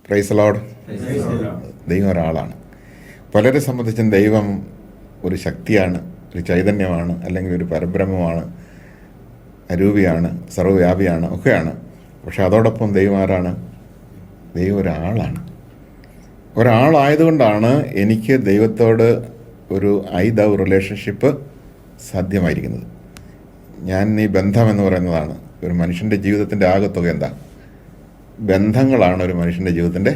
Praise Lord. ദൈവം ഒരാളാണ്. പലരെ സംബന്ധിച്ചും ദൈവം ഒരു ശക്തിയാണ്, ഒരു ചൈതന്യമാണ്, അല്ലെങ്കിൽ ഒരു പരബ്രഹ്മമാണ്, അരൂപിയാണ്, സർവ്വവ്യാപിയാണ്, ഒക്കെയാണ്. പക്ഷെ അതോടൊപ്പം ദൈവം ആരാണ്? ദൈവം ഒരാളാണ്. ഒരാളായതുകൊണ്ടാണ് എനിക്ക് ദൈവത്തോട് ഒരു ഐ-ദൗ റിലേഷൻഷിപ്പ് സാധ്യമായിരിക്കുന്നത്. ഈ ബന്ധം എന്ന് പറയുന്നതാണ് ഒരു മനുഷ്യൻ്റെ ജീവിതത്തിൻ്റെ ആകത്തുക. എന്താ? ബന്ധങ്ങളാണ് ഒരു മനുഷ്യൻ്റെ ജീവിതത്തിൻ്റെ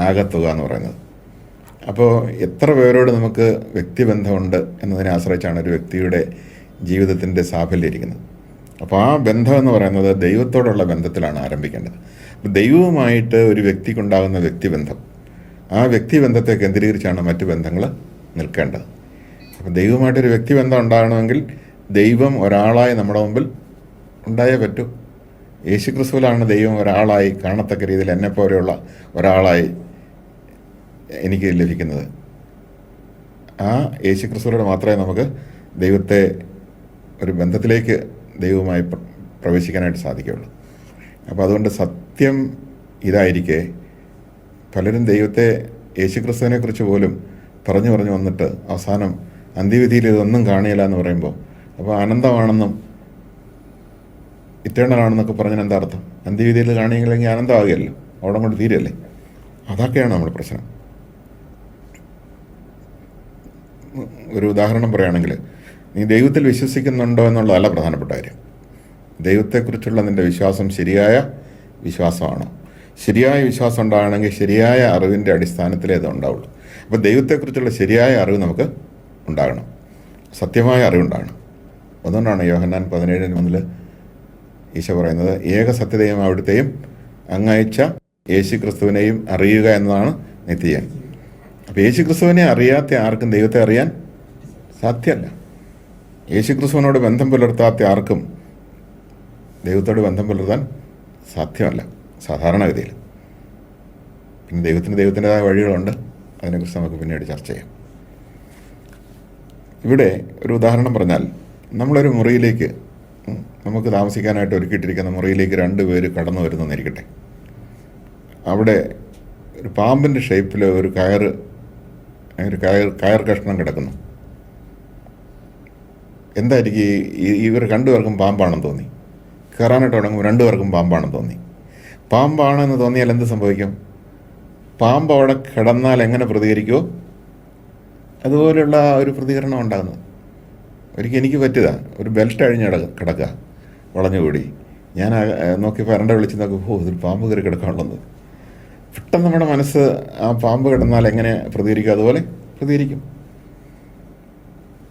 ആകത്തുക എന്ന് പറയുന്നത്. അപ്പോൾ എത്ര പേരോട് നമുക്ക് വ്യക്തിബന്ധമുണ്ട് എന്നതിനെ ആശ്രയിച്ചാണ് ഒരു വ്യക്തിയുടെ ജീവിതത്തിൻ്റെ സാഫല്യം ഇരിക്കുന്നത്. അപ്പോൾ ആ ബന്ധം എന്ന് പറയുന്നത് ദൈവത്തോടുള്ള ബന്ധത്തിലാണ് ആരംഭിക്കേണ്ടത്. അപ്പോൾ ദൈവവുമായിട്ട് ഒരു വ്യക്തിക്കുണ്ടാകുന്ന വ്യക്തിബന്ധം, ആ വ്യക്തിബന്ധത്തെ കേന്ദ്രീകരിച്ചാണ് മറ്റു ബന്ധങ്ങൾ നിൽക്കേണ്ടത്. അപ്പോൾ ദൈവവുമായിട്ടൊരു വ്യക്തിബന്ധം ഉണ്ടാകണമെങ്കിൽ ദൈവം ഒരാളായി നമ്മുടെ മുമ്പിൽ ഉണ്ടായേ പറ്റൂ. യേശുക്രിസ്തുവിലാണ് ദൈവം ഒരാളായി കാണത്തക്ക രീതിയിൽ എന്നെപ്പോലെയുള്ള ഒരാളായി എനിക്ക് ലഭിക്കുന്നത്. ആ യേശുക്രിസ്തുവിലൂടെ മാത്രമേ നമുക്ക് ദൈവത്തെ ഒരു ബന്ധത്തിലേക്ക് ദൈവവുമായി പ്രവേശിക്കാനായിട്ട് സാധിക്കുകയുള്ളൂ. അപ്പോൾ അതുകൊണ്ട് സത്യം ഇതായിരിക്കെ പലരും ദൈവത്തെ യേശുക്രിസ്തുവിനെ കുറിച്ച് പോലും പറഞ്ഞു വന്നിട്ട് അവസാനം അന്ത്യവിധിയിൽ ഇതൊന്നും കാണില്ല എന്ന് പറയുമ്പോൾ അപ്പോൾ അനന്തമാണെന്നും ഇറ്റേണലാണെന്നൊക്കെ പറഞ്ഞാൽ എന്താ അർത്ഥം? അന്ത്യവിധിയിൽ കാണിയെങ്കിൽ ആനന്ദമാകുകയല്ലോ, അവിടെ കൊണ്ട് തീരല്ലേ. അതൊക്കെയാണ് നമ്മുടെ പ്രശ്നം. ഒരു ഉദാഹരണം പറയുകയാണെങ്കിൽ, നീ ദൈവത്തിൽ വിശ്വസിക്കുന്നുണ്ടോ എന്നുള്ളതല്ല പ്രധാനപ്പെട്ട കാര്യം. ദൈവത്തെക്കുറിച്ചുള്ള നിൻ്റെ വിശ്വാസം ശരിയായ വിശ്വാസമാണോ? ശരിയായ വിശ്വാസം ഉണ്ടാകണമെങ്കിൽ ശരിയായ അറിവിൻ്റെ അടിസ്ഥാനത്തിലേ അത് ഉണ്ടാവുള്ളൂ. അപ്പോൾ ദൈവത്തെക്കുറിച്ചുള്ള ശരിയായ അറിവ് നമുക്ക് ഉണ്ടാകണം, സത്യമായ അറിവുണ്ടാകണം. അതുകൊണ്ടാണ് യോഹന്നാൻ 17:1 ഈശോ പറയുന്നത്, ഏക സത്യതയും അവിടുത്തെയും അങ്ങയച്ച യേശു ക്രിസ്തുവിനെയും അറിയുക എന്നതാണ് നിത്യജീവൻ. അപ്പോൾ യേശു ക്രിസ്തുവിനെ അറിയാത്ത ആർക്കും ദൈവത്തെ അറിയാൻ സാധ്യമല്ല. യേശു ക്രിസ്തുവിനോട് ബന്ധം പുലർത്താത്ത ആർക്കും ദൈവത്തോട് ബന്ധം പുലർത്താൻ സാധ്യമല്ല സാധാരണഗതിയിൽ. പിന്നെ ദൈവത്തിൻ്റെതായ വഴികളുണ്ട്, അതിനെക്കുറിച്ച് നമുക്ക് പിന്നീട് ചർച്ച ചെയ്യാം. ഇവിടെ ഒരു ഉദാഹരണം പറഞ്ഞാൽ, നമ്മളൊരു മുറിയിലേക്ക്, നമുക്ക് താമസിക്കാനായിട്ട് ഒരുക്കിയിട്ടിരിക്കുന്ന മുറിയിലേക്ക് 2 പേര് കടന്നു വരുന്നെന്നിരിക്കട്ടെ. അവിടെ ഒരു പാമ്പിൻ്റെ ഷേപ്പിൽ ഒരു കയർ കഷ്ണം കിടക്കുന്നു. എന്തായിരിക്കും ഇവർ 2 പേർക്കും പാമ്പാണെന്ന് തോന്നി. കയറാനായിട്ട് തുടങ്ങുമ്പോൾ 2 പേർക്കും പാമ്പാണെന്ന് തോന്നി. പാമ്പാണെന്ന് തോന്നിയാൽ എന്ത് സംഭവിക്കും? പാമ്പ് അവിടെ കിടന്നാൽ എങ്ങനെ പ്രതികരിക്കുമോ അതുപോലെയുള്ള ഒരു പ്രതികരണം ഉണ്ടാകുന്നത്. ഒരിക്കൽ എനിക്ക് പറ്റിയതാ, ഒരു ബെൽറ്റ് അഴിഞ്ഞ് കിടക്കുക, വളഞ്ഞുകൂടി. ഞാൻ നോക്കിയപ്പോൾ വരണ്ട വിളിച്ച് നോക്കുമ്പോൾ ഇതിൽ പാമ്പ് കയറി കിടക്കാനുള്ളത്. പെട്ടെന്ന് നമ്മുടെ മനസ്സ് ആ പാമ്പ് കിടന്നാൽ എങ്ങനെ പ്രതികരിക്കും അതുപോലെ പ്രതികരിക്കും.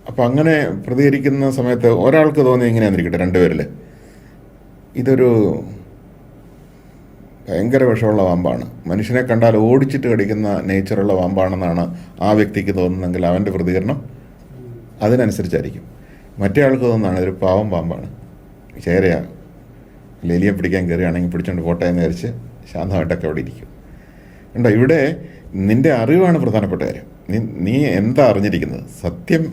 അപ്പം അങ്ങനെ പ്രതികരിക്കുന്ന സമയത്ത് ഒരാൾക്ക് തോന്നി ഇങ്ങനെയാന്നിരിക്കട്ടെ, 2 പേരിൽ ഇതൊരു ഭയങ്കര വിഷമുള്ള പാമ്പാണ്, മനുഷ്യനെ കണ്ടാൽ ഓടിച്ചിട്ട് കടിക്കുന്ന നേച്ചറുള്ള പാമ്പാണെന്നാണ് ആ വ്യക്തിക്ക് തോന്നുന്നതെങ്കിൽ അവൻ്റെ പ്രതികരണം അതിനനുസരിച്ചായിരിക്കും. മറ്റേ ആൾക്ക് തോന്നുന്നതാണ് ഇതൊരു പാവം പാമ്പാണ്, ചേരയാ, എലിയെ പിടിക്കാൻ കയറിയാണെങ്കിൽ പിടിച്ചുകൊണ്ട് പോട്ടെ എന്ന് വിചാരിച്ച് ശാന്തമായിട്ടൊക്കെ അവിടെ ഇരിക്കും. ഉണ്ടോ? ഇവിടെ നിൻ്റെ അറിവാണ് പ്രധാനപ്പെട്ട കാര്യം. നീ എന്താ അറിഞ്ഞിരിക്കുന്നത്? സത്യം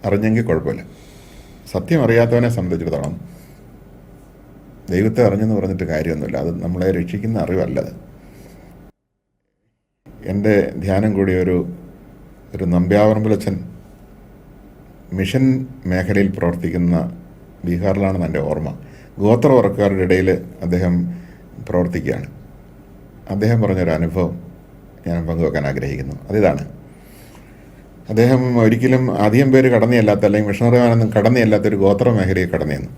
അറിഞ്ഞെങ്കിൽ കുഴപ്പമില്ല. സത്യം അറിയാത്തവനെ സംബന്ധിച്ചിടത്തോളം ദൈവത്തെ അറിഞ്ഞെന്ന് പറഞ്ഞിട്ട് കാര്യമൊന്നുമില്ല. അത് നമ്മളെ രക്ഷിക്കുന്ന അറിവല്ലത്. എൻ്റെ ധ്യാനം കൂടി ഒരു നമ്പ്യാവറമ്പലച്ചൻ മിഷൻ മേഖലയിൽ പ്രവർത്തിക്കുന്ന ബീഹാറിലാണെന്ന് എൻ്റെ ഓർമ്മ. ഗോത്രവർഗക്കാരുടെ ഇടയിൽ അദ്ദേഹം പ്രവർത്തിക്കുകയാണ്. അദ്ദേഹം പറഞ്ഞൊരു അനുഭവം ഞാൻ പങ്കുവെക്കാൻ ആഗ്രഹിക്കുന്നു. അതിതാണ്, അദ്ദേഹം ഒരിക്കലും അധികം പേര് കടന്നിയല്ലാത്ത, അല്ലെങ്കിൽ മിഷണറിമാരൊന്നും കടന്നിയല്ലാത്തൊരു ഗോത്ര മേഖലയിൽ കടന്നിരുന്നു.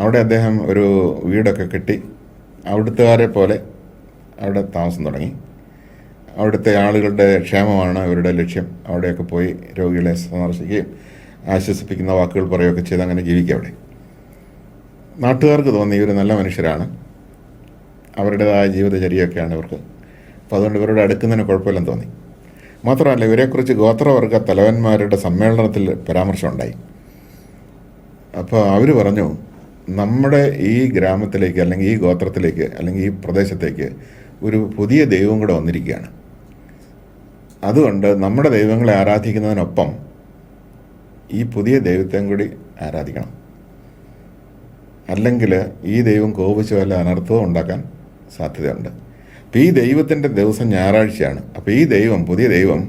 അവിടെ അദ്ദേഹം ഒരു വീടൊക്കെ കെട്ടി അവിടുത്തുകാരെ പോലെ അവിടെ താമസം തുടങ്ങി. അവിടുത്തെ ആളുകളുടെ ക്ഷേമമാണ് അവരുടെ ലക്ഷ്യം. അവിടെയൊക്കെ പോയി രോഗികളെ സന്ദർശിക്കുകയും ആശ്വസിപ്പിക്കുന്ന വാക്കുകൾ പറയുകയൊക്കെ ചെയ്ത് അങ്ങനെ ജീവിക്കുക. അവിടെ നാട്ടുകാർക്ക് തോന്നി ഇവർ നല്ല മനുഷ്യരാണ്, അവരുടേതായ ജീവിതചര്യയൊക്കെയാണ് ഇവർക്ക്. അപ്പോൾ അതുകൊണ്ട് ഇവരോട് അടുക്കുന്നതിന് കുഴപ്പമില്ലെന്ന് തോന്നി. മാത്രമല്ല, ഇവരെക്കുറിച്ച് ഗോത്രവർഗ തലവന്മാരുടെ സമ്മേളനത്തിൽ പരാമർശമുണ്ടായി. അപ്പോൾ അവർ പറഞ്ഞു, നമ്മുടെ ഈ ഗ്രാമത്തിലേക്ക്, അല്ലെങ്കിൽ ഈ ഗോത്രത്തിലേക്ക്, അല്ലെങ്കിൽ ഈ പ്രദേശത്തേക്ക് ഒരു പുതിയ ദൈവം കൂടെ വന്നിരിക്കുകയാണ്. അതുകൊണ്ട് നമ്മുടെ ദൈവങ്ങളെ ആരാധിക്കുന്നതിനൊപ്പം ഈ പുതിയ ദൈവത്തെയും കൂടി ആരാധിക്കണം. അല്ലെങ്കിൽ ഈ ദൈവം കോപിച്ച് വല്ല അനർത്ഥവും ഉണ്ടാക്കാൻ സാധ്യതയുണ്ട്. അപ്പോൾ ഈ ദൈവത്തിൻ്റെ ദിവസം ഞായറാഴ്ചയാണ്. അപ്പോൾ ഈ ദൈവം, പുതിയ ദൈവം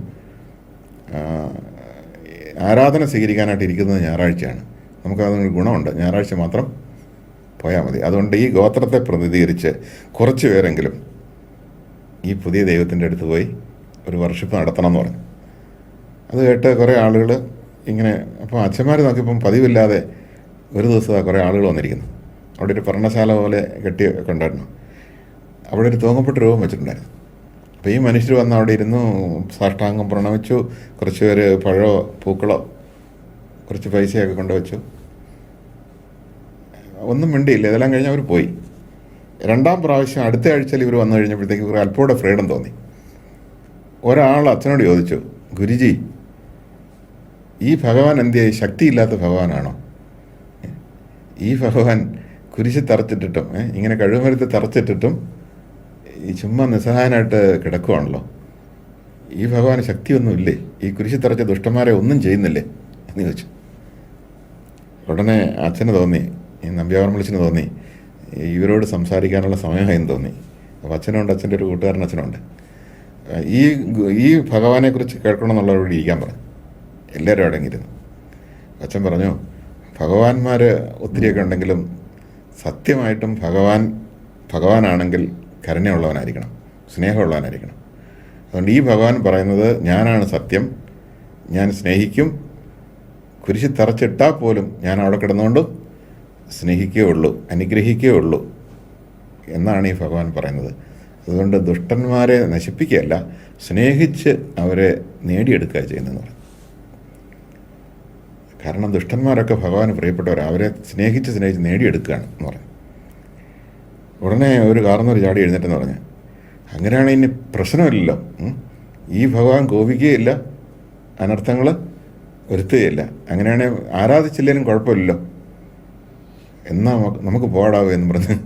ആരാധന സ്വീകരിക്കാനായിട്ട് ഇരിക്കുന്നത് ഞായറാഴ്ചയാണ്. നമുക്കതൊരു ഗുണമുണ്ട്, ഞായറാഴ്ച മാത്രം പോയാൽ മതി. അതുകൊണ്ട് ഈ ഗോത്രത്തെ പ്രതിനിധീകരിച്ച് കുറച്ച് പേരെങ്കിലും ഈ പുതിയ ദൈവത്തിൻ്റെ അടുത്ത് പോയി ഒരു വർഷിപ്പ് നടത്തണം എന്ന് പറഞ്ഞു. അത് കേട്ട് കുറേ ആളുകൾ ഇങ്ങനെ, അപ്പോൾ അച്ഛന്മാർ നോക്കിയപ്പം പതിവില്ലാതെ ഒരു ദിവസം കുറേ ആളുകൾ വന്നിരിക്കുന്നു. അവിടെ ഒരു പർണശാല പോലെ കെട്ടിയൊക്കെ ഉണ്ടായിരുന്നു. അവിടെ ഒരു തൂങ്ങപ്പെട്ട രൂപം വെച്ചിട്ടുണ്ടായിരുന്നു. അപ്പോൾ ഈ മനുഷ്യർ വന്ന് അവിടെ ഇരുന്നു, സാഷ്ടാംഗം പ്രണമിച്ചു. കുറച്ച് പേര് പഴമോ പൂക്കളോ കുറച്ച് പൈസയൊക്കെ കൊണ്ടുവച്ചു. ഒന്നും മിണ്ടിയില്ല. ഇതെല്ലാം കഴിഞ്ഞ് അവർ പോയി. രണ്ടാം പ്രാവശ്യം അടുത്ത ആഴ്ചയിൽ ഇവർ വന്നു കഴിഞ്ഞപ്പോഴത്തേക്ക് ഇവർ അല്പൂടെ ഫ്രീഡം തോന്നി. ഒരാൾ അച്ഛനോട് ചോദിച്ചു, ഗുരുജി, ഈ ഭഗവാൻ എന്തിയാ ശക്തിയില്ലാത്ത ഭഗവാനാണോ? ഈ ഭഗവാൻ കുരിശ് തറച്ചിട്ടിട്ടും ഇങ്ങനെ കഴുകുമരത്ത് തറച്ചിട്ടിട്ടും ഈ ചുമ്മാ നിസ്സഹായനായിട്ട് കിടക്കുവാണല്ലോ. ഈ ഭഗവാന് ശക്തിയൊന്നുമില്ലേ? ഈ കുരിശ് തറച്ച ദുഷ്ടന്മാരെ ഒന്നും ചെയ്യുന്നില്ലേ എന്ന് ചോദിച്ചു. ഉടനെ അച്ഛന് തോന്നി, ഈ നമ്പ്യാവർമ്മളിച്ചിന് തോന്നി, ഇവരോട് സംസാരിക്കാനുള്ള സമയമായെന്ന് തോന്നി. അപ്പോൾ അച്ഛനുണ്ട്, അച്ഛൻ്റെ ഒരു കൂട്ടുകാരൻ അച്ഛനുണ്ട്. ഈ ഭഗവാനെക്കുറിച്ച് കേൾക്കണമെന്നുള്ളവരോട് ഇരിക്കാൻ പറഞ്ഞു. എല്ലാവരും അടങ്ങിയിരുന്നു. അച്ഛൻ പറഞ്ഞു, ഭഗവാന്മാർ ഒത്തിരിയൊക്കെ ഉണ്ടെങ്കിലും സത്യമായിട്ടും ഭഗവാനാണെങ്കിൽ കരുണയുള്ളവനായിരിക്കണം, സ്നേഹമുള്ളവനായിരിക്കണം. അതുകൊണ്ട് ഈ ഭഗവാൻ പറയുന്നത്, ഞാനാണ് സത്യം, ഞാൻ സ്നേഹിക്കും, കുരിശ് തറച്ചിട്ടാൽ പോലും ഞാൻ അവിടെ കിടന്നുകൊണ്ടും സ്നേഹിക്കേ ഉള്ളൂ, അനുഗ്രഹിക്കേ ഉള്ളൂ എന്നാണ് ഈ ഭഗവാൻ പറയുന്നത്. അതുകൊണ്ട് ദുഷ്ടന്മാരെ നശിപ്പിക്കുകയല്ല, സ്നേഹിച്ച് അവരെ നേടിയെടുക്കുക ചെയ്യുന്നതെന്ന് പറയും. കാരണം ദുഷ്ടന്മാരൊക്കെ ഭഗവാന് പ്രിയപ്പെട്ടവരാണ്, അവരെ സ്നേഹിച്ച് നേടിയെടുക്കുകയാണ് എന്ന് പറഞ്ഞു. ഉടനെ ഒരു കാർന്നൊരു ചാടി എഴുന്നേറ്റെന്ന് പറഞ്ഞു, അങ്ങനെയാണെങ്കിൽ ഇനി പ്രശ്നമില്ലല്ലോ, ഈ ഭഗവാൻ കോപിക്കുകയില്ല, അനർത്ഥങ്ങൾ വരുത്തുകയില്ല, അങ്ങനെയാണെങ്കിൽ ആരാധിച്ചില്ലെങ്കിലും കുഴപ്പമില്ലല്ലോ, എന്നാ നമുക്ക് പോടാവൂ എന്ന് പറഞ്ഞ്.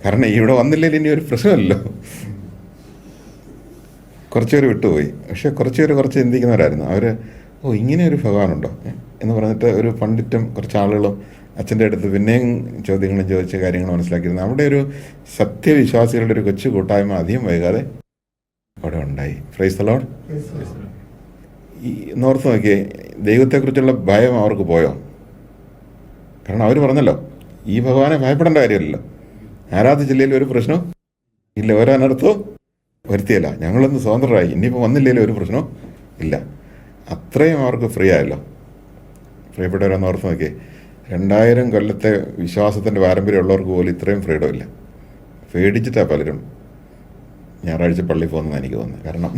കാരണം ഇവിടെ വന്നില്ലെങ്കിൽ ഇനി ഒരു പ്രശ്നമല്ലോ. കുറച്ചുപേർ വിട്ടുപോയി. പക്ഷെ കുറച്ച് ചിന്തിക്കുന്നവരായിരുന്നു. അവർ ഇങ്ങനെ ഒരു ഭഗവാനുണ്ടോ എന്ന് പറഞ്ഞിട്ട് ഒരു പണ്ഡിറ്റും കുറച്ച് ആളുകളും അച്ഛൻ്റെ അടുത്ത് പിന്നെയും ചോദ്യങ്ങളും ചോദിച്ച കാര്യങ്ങൾ മനസ്സിലാക്കിയിരുന്നു. അവിടെ ഒരു സത്യവിശ്വാസികളുടെ ഒരു കൊച്ചു കൂട്ടായ്മ അധികം വൈകാതെ അവിടെ ഉണ്ടായി. Price the Lord. ഈ നോർത്ത് നോക്കിയേ, ദൈവത്തെക്കുറിച്ചുള്ള ഭയം അവർക്ക് പോയോ? കാരണം അവർ പറഞ്ഞല്ലോ, ഈ ഭഗവാനെ ഭയപ്പെടേണ്ട കാര്യമില്ലല്ലോ, ആരാധിച്ചില്ലെങ്കിൽ ഒരു പ്രശ്നവും ഇല്ല, ഒരനർത്ഥവും വരുത്തിയല്ല, ഞങ്ങളൊന്ന് സ്വതന്ത്രരായി, ഇനിയിപ്പോൾ വന്നില്ലെങ്കിൽ ഒരു പ്രശ്നവും ഇല്ല. അത്രയും അവർക്ക് ഫ്രീ ആയല്ലോ. പ്രിയപ്പെട്ടവരെന്ന് ഓർത്ത് നോക്കിയേ, 2000 കൊല്ലത്തെ വിശ്വാസത്തിൻ്റെ പാരമ്പര്യമുള്ളവർക്ക് പോലും ഇത്രയും ഫ്രീഡം ഇല്ല. പേടിച്ചിട്ടാണ് പലരും ഞായറാഴ്ച പള്ളിയിൽ പോകുന്നതെന്ന് എനിക്ക് തോന്നുന്നത്. കാരണം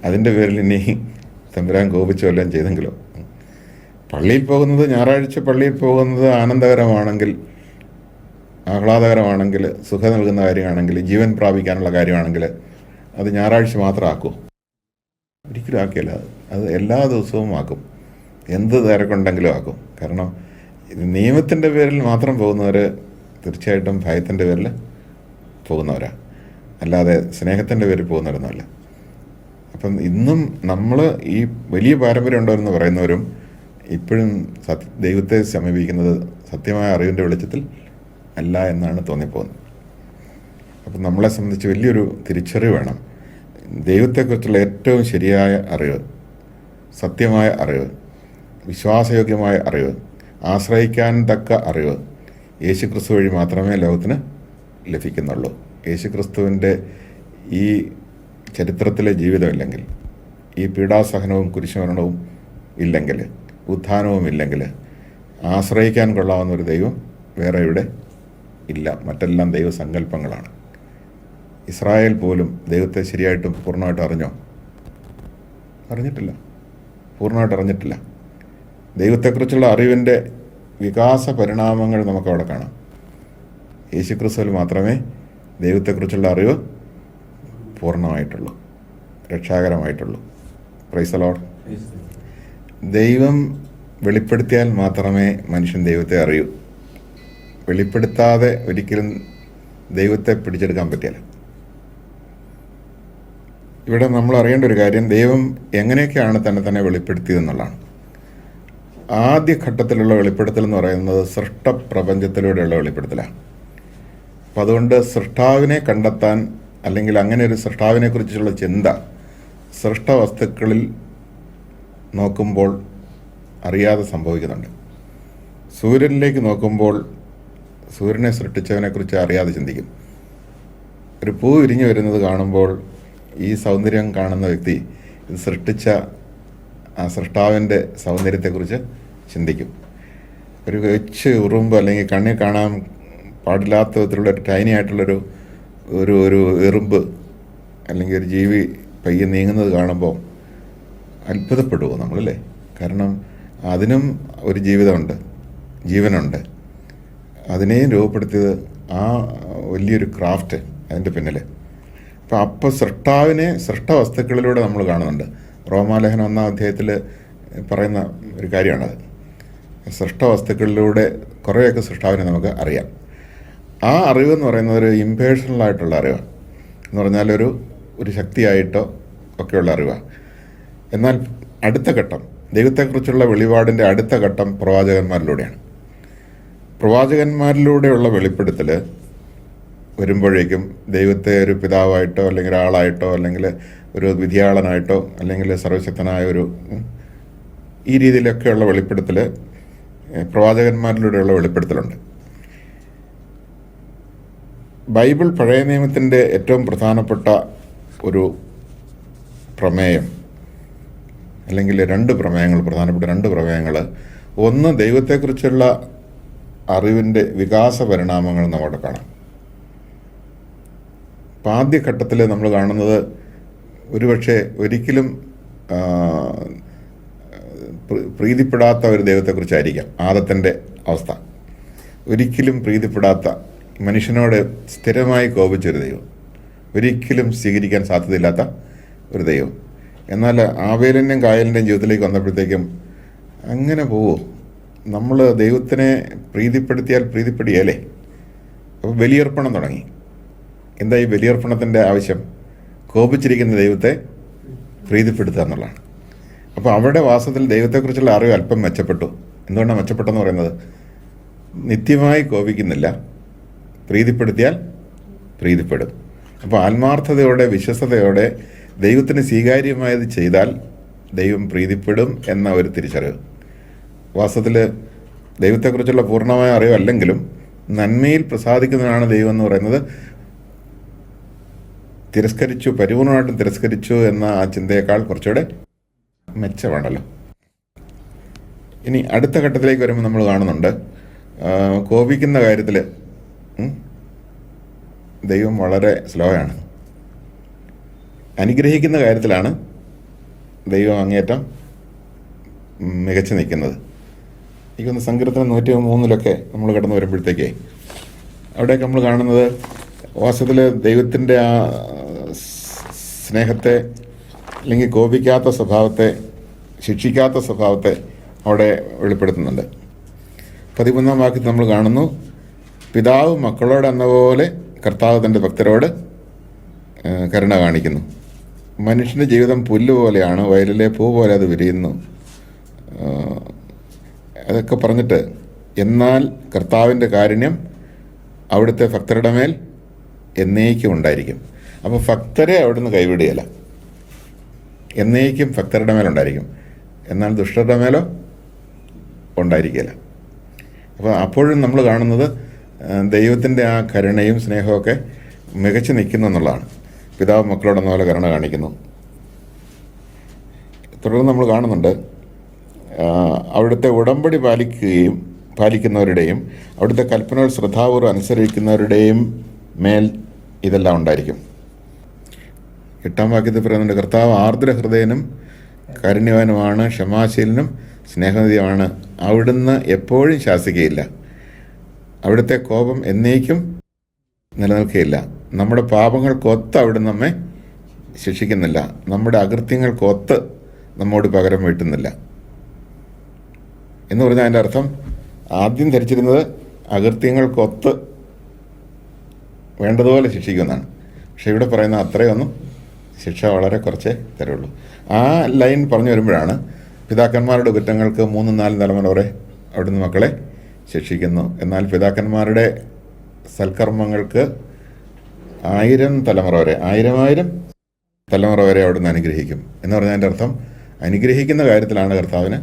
അതിൻ്റെ പേരിൽ ഇനി തമ്പുരാൻ കോപിച്ചോ എല്ലാം ചെയ്തെങ്കിലോ. പള്ളിയിൽ പോകുന്നത്, ഞായറാഴ്ച പള്ളിയിൽ പോകുന്നത് ആനന്ദകരമാണെങ്കിൽ, ആഹ്ലാദകരമാണെങ്കിൽ, സുഖം നൽകുന്ന കാര്യമാണെങ്കിൽ, ജീവൻ പ്രാപിക്കാനുള്ള കാര്യമാണെങ്കിൽ അത് ഞായറാഴ്ച മാത്രം ആക്കുമോ? ഒരിക്കലും ആക്കിയല്ല. അത് എല്ലാ ദിവസവും ആക്കും, എന്ത് തിരക്കുണ്ടെങ്കിലും ആക്കും. കാരണം നിയമത്തിൻ്റെ പേരിൽ മാത്രം പോകുന്നവർ തീർച്ചയായിട്ടും ഭയത്തിൻ്റെ പേരിൽ പോകുന്നവരാണ്, അല്ലാതെ സ്നേഹത്തിൻ്റെ പേരിൽ പോകുന്നവരൊന്നുമല്ല. അപ്പം ഇന്നും നമ്മൾ ഈ വലിയ പാരമ്പര്യം ഉണ്ടോയെന്ന് പറയുന്നവരും ഇപ്പോഴും ദൈവത്തെ സമീപിക്കുന്നത് സത്യമായ അറിവിൻ്റെ വെളിച്ചത്തിൽ അല്ല എന്നാണ് തോന്നിപ്പോകുന്നത്. അപ്പം നമ്മളെ സംബന്ധിച്ച് വലിയൊരു തിരിച്ചറിവ് വേണം. ദൈവത്തെക്കുറിച്ചുള്ള ഏറ്റവും ശരിയായ അറിവ്, സത്യമായ അറിവ്, വിശ്വാസയോഗ്യമായ അറിവ്, ആശ്രയിക്കാൻ തക്ക അറിവ് യേശുക്രിസ്തു വഴി മാത്രമേ ലോകത്തിന് ലഭിക്കുന്നുള്ളൂ. യേശുക്രിസ്തുവിൻ്റെ ഈ ചരിത്രത്തിലെ ജീവിതമില്ലെങ്കിൽ, ഈ പീഡാസഹനവും കുരിശുമരണവും ഇല്ലെങ്കിൽ, ഉത്ഥാനവും ഇല്ലെങ്കിൽ, ആശ്രയിക്കാൻ കൊള്ളാവുന്ന ഒരു ദൈവം വേറെ ഇവിടെ ഇല്ല. മറ്റെല്ലാം ദൈവസങ്കല്പങ്ങളാണ്. ഇസ്രായേൽ പോലും ദൈവത്തെ ശരിയായിട്ടും പൂർണ്ണമായിട്ട് അറിഞ്ഞോ? അറിഞ്ഞിട്ടില്ല, പൂർണ്ണമായിട്ട് അറിഞ്ഞിട്ടില്ല. ദൈവത്തെക്കുറിച്ചുള്ള അറിവിൻ്റെ വികാസ പരിണാമങ്ങൾ നമുക്കവിടെ കാണാം. യേശുക്രിസ്തുവിൽ മാത്രമേ ദൈവത്തെക്കുറിച്ചുള്ള അറിവ് പൂർണ്ണമായിട്ടുള്ളൂ, രക്ഷാകരമായിട്ടുള്ളൂ. Praise the Lord. ദൈവം വെളിപ്പെടുത്തിയാൽ മാത്രമേ മനുഷ്യൻ ദൈവത്തെ അറിയൂ. വെളിപ്പെടുത്താതെ ഒരിക്കലും ദൈവത്തെ പിടിച്ചെടുക്കാൻ പറ്റില്ല. ഇവിടെ നമ്മൾ അറിയേണ്ട ഒരു കാര്യം, ദൈവം എങ്ങനെയൊക്കെയാണ് തന്നെ വെളിപ്പെടുത്തിയതെന്നുള്ളതാണ്. ആദ്യ ഘട്ടത്തിലുള്ള വെളിപ്പെടുത്തൽ എന്ന് പറയുന്നത് സൃഷ്ടപ്രപഞ്ചത്തിലൂടെയുള്ള വെളിപ്പെടുത്തലാണ്. അപ്പം അതുകൊണ്ട് സൃഷ്ടാവിനെ കണ്ടെത്താൻ, അല്ലെങ്കിൽ അങ്ങനെ ഒരു സൃഷ്ടാവിനെ കുറിച്ചുള്ള ചിന്ത സൃഷ്ടവസ്തുക്കളിൽ നോക്കുമ്പോൾ അറിയാതെ സംഭവിക്കുന്നുണ്ട്. സൂര്യനിലേക്ക് നോക്കുമ്പോൾ സൂര്യനെ സൃഷ്ടിച്ചവനെക്കുറിച്ച് അറിയാതെ ചിന്തിക്കും. ഒരു പൂ വിരിഞ്ഞു വരുന്നത് കാണുമ്പോൾ ഈ സൗന്ദര്യം കാണുന്ന വ്യക്തി ഇത് സൃഷ്ടിച്ച ആ സൃഷ്ടാവിൻ്റെ സൗന്ദര്യത്തെക്കുറിച്ച് ചിന്തിക്കും. ഒരു കൊച്ചു ഉറുമ്പ് അല്ലെങ്കിൽ കണ്ണിൽ കാണാൻ പാടില്ലാത്ത വിധത്തിലുള്ള ഒരു ടൈനി ആയിട്ടുള്ളൊരു ഒരു ഒരു എറുമ്പ് അല്ലെങ്കിൽ ഒരു ജീവി പയ്യെ നീങ്ങുന്നത് കാണുമ്പോൾ അത്ഭുതപ്പെടുമോ നമ്മളല്ലേ? കാരണം അതിനും ഒരു ജീവിതമുണ്ട്, ജീവനുണ്ട്. അതിനെയും രൂപപ്പെടുത്തിയത് ആ വലിയൊരു ക്രാഫ്റ്റ് അതിൻ്റെ പിന്നിൽ. അപ്പോൾ സൃഷ്ടാവിനെ സൃഷ്ടവസ്തുക്കളിലൂടെ നമ്മൾ കാണുന്നുണ്ട്. റോമാലേഖനം 1-ാം അധ്യായത്തിൽ പറയുന്ന ഒരു കാര്യമാണത്. സൃഷ്ടവസ്തുക്കളിലൂടെ കുറേയൊക്കെ സൃഷ്ടാവിനെ നമുക്ക് അറിയാം. ആ അറിവെന്ന് പറയുന്നത് ഒരു ഇംപേഴ്സണലായിട്ടുള്ള അറിവാണ്. എന്ന് പറഞ്ഞാൽ ഒരു ശക്തിയായിട്ടോ ഒക്കെയുള്ള അറിവാണ്. എന്നാൽ അടുത്ത ഘട്ടം, ദൈവത്തെക്കുറിച്ചുള്ള വെളിപാടിൻ്റെ അടുത്ത ഘട്ടം പ്രവാചകന്മാരിലൂടെയാണ്. പ്രവാചകന്മാരിലൂടെയുള്ള വെളിപ്പെടുത്തൽ വരുമ്പോഴേക്കും ദൈവത്തെ ഒരു പിതാവായിട്ടോ അല്ലെങ്കിൽ ഒരാളായിട്ടോ അല്ലെങ്കിൽ ഒരു വിധിയാളനായിട്ടോ അല്ലെങ്കിൽ സർവശക്തനായ ഈ രീതിയിലൊക്കെയുള്ള വെളിപ്പെടുത്തൽ പ്രവാചകന്മാരിലൂടെയുള്ള വെളിപ്പെടുത്തലുണ്ട്. ബൈബിൾ പഴയ നിയമത്തിൻ്റെ ഏറ്റവും പ്രധാനപ്പെട്ട ഒരു പ്രമേയം, അല്ലെങ്കിൽ പ്രധാനപ്പെട്ട രണ്ട് പ്രമേയങ്ങൾ, ഒന്ന് ദൈവത്തെക്കുറിച്ചുള്ള അറിവിൻ്റെ വികാസ പരിണാമങ്ങൾ നമ്മോട് കാണാം. അപ്പം ആദ്യഘട്ടത്തിൽ നമ്മൾ കാണുന്നത് ഒരുപക്ഷെ ഒരിക്കലും പ്രീതിപ്പെടാത്ത ഒരു ദൈവത്തെക്കുറിച്ചായിരിക്കാം ആദത്തിൻ്റെ അവസ്ഥ. ഒരിക്കലും പ്രീതിപ്പെടാത്ത, മനുഷ്യനോട് സ്ഥിരമായി കോപിച്ചൊരു ദൈവം, ഒരിക്കലും സ്വീകരിക്കാൻ സാധ്യതയില്ലാത്ത ഒരു ദൈവം. എന്നാൽ ആബേലിൻ്റെയും കായലിൻ്റെയും ജീവിതത്തിലേക്ക് വന്നപ്പോഴത്തേക്കും അങ്ങനെ പോവോ? നമ്മൾ ദൈവത്തിനെ പ്രീതിപ്പെടുത്തിയാൽ പ്രീതിപ്പെടുകയല്ലേ? അപ്പോൾ ബലിയർപ്പണം തുടങ്ങി. എന്താ ഈ ബലിയർപ്പണത്തിൻ്റെ ആവശ്യം? കോപിച്ചിരിക്കുന്ന ദൈവത്തെ പ്രീതിപ്പെടുത്തുക എന്നുള്ളതാണ്. അപ്പോൾ അവിടെ വാസത്തിൽ ദൈവത്തെക്കുറിച്ചുള്ള അറിവ് അല്പം മെച്ചപ്പെട്ടു. എന്തുകൊണ്ടാണ് മെച്ചപ്പെട്ടെന്ന് പറയുന്നത്? നിത്യമായി കോപിക്കുന്നില്ല, പ്രീതിപ്പെടുത്തിയാൽ പ്രീതിപ്പെടും. അപ്പോൾ ആത്മാർത്ഥതയോടെ വിശ്വസ്തയോടെ ദൈവത്തിന് സ്വീകാര്യമായത് ചെയ്താൽ ദൈവം പ്രീതിപ്പെടും എന്ന ഒരു തിരിച്ചറിവ്. വാസ്തവത്തിൽ ദൈവത്തെക്കുറിച്ചുള്ള പൂർണ്ണമായ അറിവല്ലെങ്കിലും നന്മയിൽ പ്രസാദിക്കുന്നതാണ് ദൈവം എന്ന് പറയുന്നത് പരിപൂർണമായിട്ടും തിരസ്കരിച്ചു എന്ന ആ ചിന്തയേക്കാൾ കുറച്ചുകൂടെ മെച്ചമാണല്ലോ. ഇനി അടുത്ത ഘട്ടത്തിലേക്ക് വരുമ്പോൾ നമ്മൾ കാണുന്നുണ്ട്, കോപിക്കുന്ന കാര്യത്തിൽ ദൈവം വളരെ സ്ലോ ആണ്. അനുഗ്രഹിക്കുന്ന കാര്യത്തിലാണ് ദൈവം അങ്ങേറ്റം മികച്ചു നിൽക്കുന്നത്. എനിക്കൊന്ന് സങ്കീർത്തനം 103 നമ്മൾ കടന്നു വരുമ്പോഴത്തേക്കേ അവിടെയൊക്കെ നമ്മൾ കാണുന്നത് വാസ്തവത്തിൽ ദൈവത്തിൻ്റെ ആ സ്നേഹത്തെ, അല്ലെങ്കിൽ കോപിക്കാത്ത സ്വഭാവത്തെ, ശിക്ഷിക്കാത്ത സ്വഭാവത്തെ അവിടെ വെളിപ്പെടുത്തുന്നുണ്ട്. 13-ാം വാക്യത്തിൽ നമ്മൾ കാണുന്നു, പിതാവ് മക്കളോട് എന്ന പോലെ കർത്താവ് തൻ്റെ ഭക്തരോട് കരുണ കാണിക്കുന്നു. മനുഷ്യൻ്റെ ജീവിതം പുല്ല് പോലെയാണ്, വയലിലെ പൂ പോലെ അത് വിരിയുന്നു. അതൊക്കെ പറഞ്ഞിട്ട്, എന്നാൽ കർത്താവിൻ്റെ കാരുണ്യം അവിടുത്തെ ഭക്തരുടെ മേൽ എന്നേക്കും ഉണ്ടായിരിക്കും. അപ്പോൾ ഭക്തരെ അവിടുന്ന് കൈവിടുകയില്ല, എന്നേക്കും ഭക്തരുടെ മേലുണ്ടായിരിക്കും. എന്നാൽ ദുഷ്ടരുടെ മേലോ ഉണ്ടായിരിക്കില്ല. അപ്പോൾ അപ്പോഴും നമ്മൾ കാണുന്നത് ദൈവത്തിൻ്റെ ആ കരുണയും സ്നേഹമൊക്കെ മികച്ചു നിൽക്കുന്നു എന്നുള്ളതാണ്. പിതാവ് മക്കളോടെന്ന പോലെ കരുണ കാണിക്കുന്നു. തുടർന്ന് നമ്മൾ കാണുന്നുണ്ട്, അവിടുത്തെ ഉടമ്പടി പാലിക്കുന്നവരുടെയും അവിടുത്തെ കൽപ്പനകൾ ശ്രദ്ധാപൂർവ്വം അനുസരിക്കുന്നവരുടെയും മേൽ ഇതെല്ലാം ഉണ്ടായിരിക്കും. 8-ാം വാക്യത്തിൽ പറയുന്നുണ്ട്, കർത്താവ് ആർദ്ര ഹൃദയനും കാരുണ്യവാനുമാണ്, ക്ഷമാശീലനും സ്നേഹനിധിയുമാണ്. അവിടുന്ന് എപ്പോഴും ശാസിക്കുകയില്ല, അവിടുത്തെ കോപം എന്നേക്കും നിലനിൽക്കുകയില്ല. നമ്മുടെ പാപങ്ങൾക്കൊത്ത് അവിടുന്ന് നമ്മെ ശിക്ഷിക്കുന്നില്ല, നമ്മുടെ അകൃത്യങ്ങൾക്കൊത്ത് നമ്മോട് പകരം വീട്ടുന്നില്ല എന്ന് പറഞ്ഞാൽ അതിൻ്റെ അർത്ഥം ആദ്യം ധരിച്ചിരുന്നത് അകൃത്യങ്ങൾക്കൊത്ത് വേണ്ടതുപോലെ ശിക്ഷിക്കുമെന്നാണ്. പക്ഷെ ഇവിടെ പറയുന്ന അത്രയൊന്നും ശിക്ഷ വളരെ കുറച്ചേ തരുള്ളൂ. ആ ലൈൻ പറഞ്ഞു വരുമ്പോഴാണ് പിതാക്കന്മാരുടെ കുറ്റങ്ങൾക്ക് 3-4 തലമുറ വരെ അവിടുന്ന് മക്കളെ ശിക്ഷിക്കുന്നു. എന്നാൽ പിതാക്കന്മാരുടെ സൽക്കർമ്മങ്ങൾക്ക് 1000 തലമുറ വരെ 1000 തലമുറ വരെ അവിടുന്ന് അനുഗ്രഹിക്കും എന്ന് പറഞ്ഞാൽ അതിൻ്റെ അർത്ഥം അനുഗ്രഹിക്കുന്ന കാര്യത്തിലാണ് കർത്താവിന്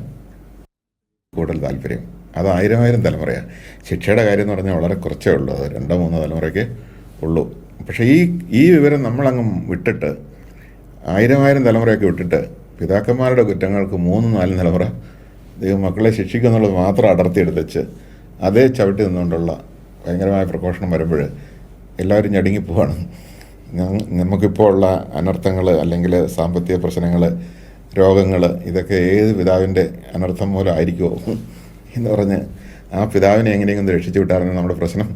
കൂടുതൽ താല്പര്യം. അത് 1000 തലമുറയാണ്. ശിക്ഷയുടെ കാര്യം എന്ന് പറഞ്ഞാൽ വളരെ കുറച്ചേ ഉള്ളൂ, അത് 2-3 തലമുറയ്ക്ക് ഉള്ളൂ. പക്ഷേ ഈ വിവരം നമ്മളങ്ങ് വിട്ടിട്ട് 1000 തലമുറയൊക്കെ വിട്ടിട്ട് പിതാക്കന്മാരുടെ കുറ്റങ്ങൾക്ക് 3-4 തലമുറ ദൈവം മക്കളെ ശിക്ഷിക്കുന്നുള്ളത് മാത്രം അടർത്തിയെടുത്ത് വെച്ച് അതേ ചവിട്ടി നിന്നുകൊണ്ടുള്ള ഭയങ്കരമായ പ്രഘോഷണം വരുമ്പോൾ എല്ലാവരും ഞടുങ്ങിപ്പോവാണ്. നമുക്കിപ്പോൾ ഉള്ള അനർത്ഥങ്ങൾ അല്ലെങ്കിൽ സാമ്പത്തിക പ്രശ്നങ്ങൾ, രോഗങ്ങൾ, ഇതൊക്കെ ഏത് പിതാവിൻ്റെ അനർത്ഥം മൂലം ആയിരിക്കുമോ എന്ന് പറഞ്ഞ് ആ പിതാവിനെ എങ്ങനെയെങ്കിലും രക്ഷിച്ചു വിട്ടായിരുന്നു നമ്മുടെ പ്രശ്നം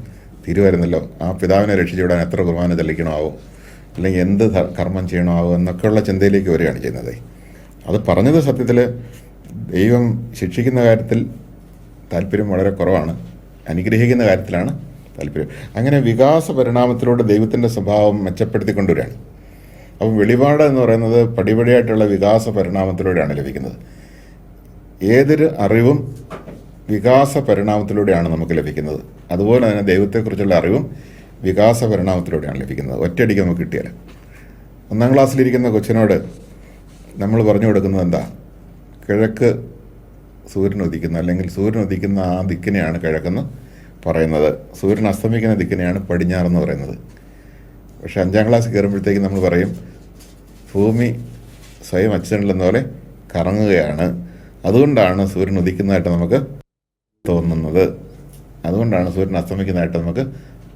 തീരുമായിരുന്നല്ലോ. ആ പിതാവിനെ രക്ഷിച്ചു വിടാൻ എത്ര കുർബാന ചെല്ലിക്കണമാവും, അല്ലെങ്കിൽ എന്ത് കർമ്മം ചെയ്യണമാവും എന്നൊക്കെയുള്ള ചിന്തയിലേക്ക് വരികയാണ് ചെയ്യുന്നത്. അത് പറഞ്ഞത് സത്യത്തിൽ ദൈവം ശിക്ഷിക്കുന്ന കാര്യത്തിൽ താല്പര്യം വളരെ കുറവാണ്, അനുഗ്രഹിക്കുന്ന കാര്യത്തിലാണ് താല്പര്യം. അങ്ങനെ വികാസ പരിണാമത്തിലൂടെ ദൈവത്തിൻ്റെ സ്വഭാവം മെച്ചപ്പെടുത്തിക്കൊണ്ടുവരികയാണ്. അപ്പം വെളിപാട് എന്ന് പറയുന്നത് പടിപടിയായിട്ടുള്ള വികാസ പരിണാമത്തിലൂടെയാണ് ലഭിക്കുന്നത്. ഏതൊരു അറിവും വികാസ പരിണാമത്തിലൂടെയാണ് നമുക്ക് ലഭിക്കുന്നത്. അതുപോലെ തന്നെ ദൈവത്തെക്കുറിച്ചുള്ള അറിവും വികാസ പരിണാമത്തിലൂടെയാണ് ലഭിക്കുന്നത്. ഒറ്റയടിക്ക് നമുക്ക് കിട്ടിയാൽ 1-ാം ക്ലാസ്സിലിരിക്കുന്ന കൊച്ചിനോട് നമ്മൾ പറഞ്ഞു കൊടുക്കുന്നത് എന്താ? കിഴക്ക് സൂര്യൻ ഉദിക്കുന്ന, അല്ലെങ്കിൽ സൂര്യൻ ഉദിക്കുന്ന ആ ദിക്കിനെയാണ് കിഴക്കെന്ന് പറയുന്നത്, സൂര്യൻ അസ്തമിക്കുന്ന ദിക്കിനെയാണ് പടിഞ്ഞാറെന്ന് പറയുന്നത്. പക്ഷേ 5-ാം ക്ലാസ് കയറുമ്പോഴത്തേക്ക് നമ്മൾ പറയും ഭൂമി സ്വയം അച്ചുതണ്ടിലെന്ന പോലെ കറങ്ങുകയാണ്, അതുകൊണ്ടാണ് സൂര്യൻ ഉദിക്കുന്നതായിട്ട് നമുക്ക് തോന്നുന്നത്, അതുകൊണ്ടാണ് സൂര്യൻ അസ്തമിക്കുന്നതായിട്ട് നമുക്ക്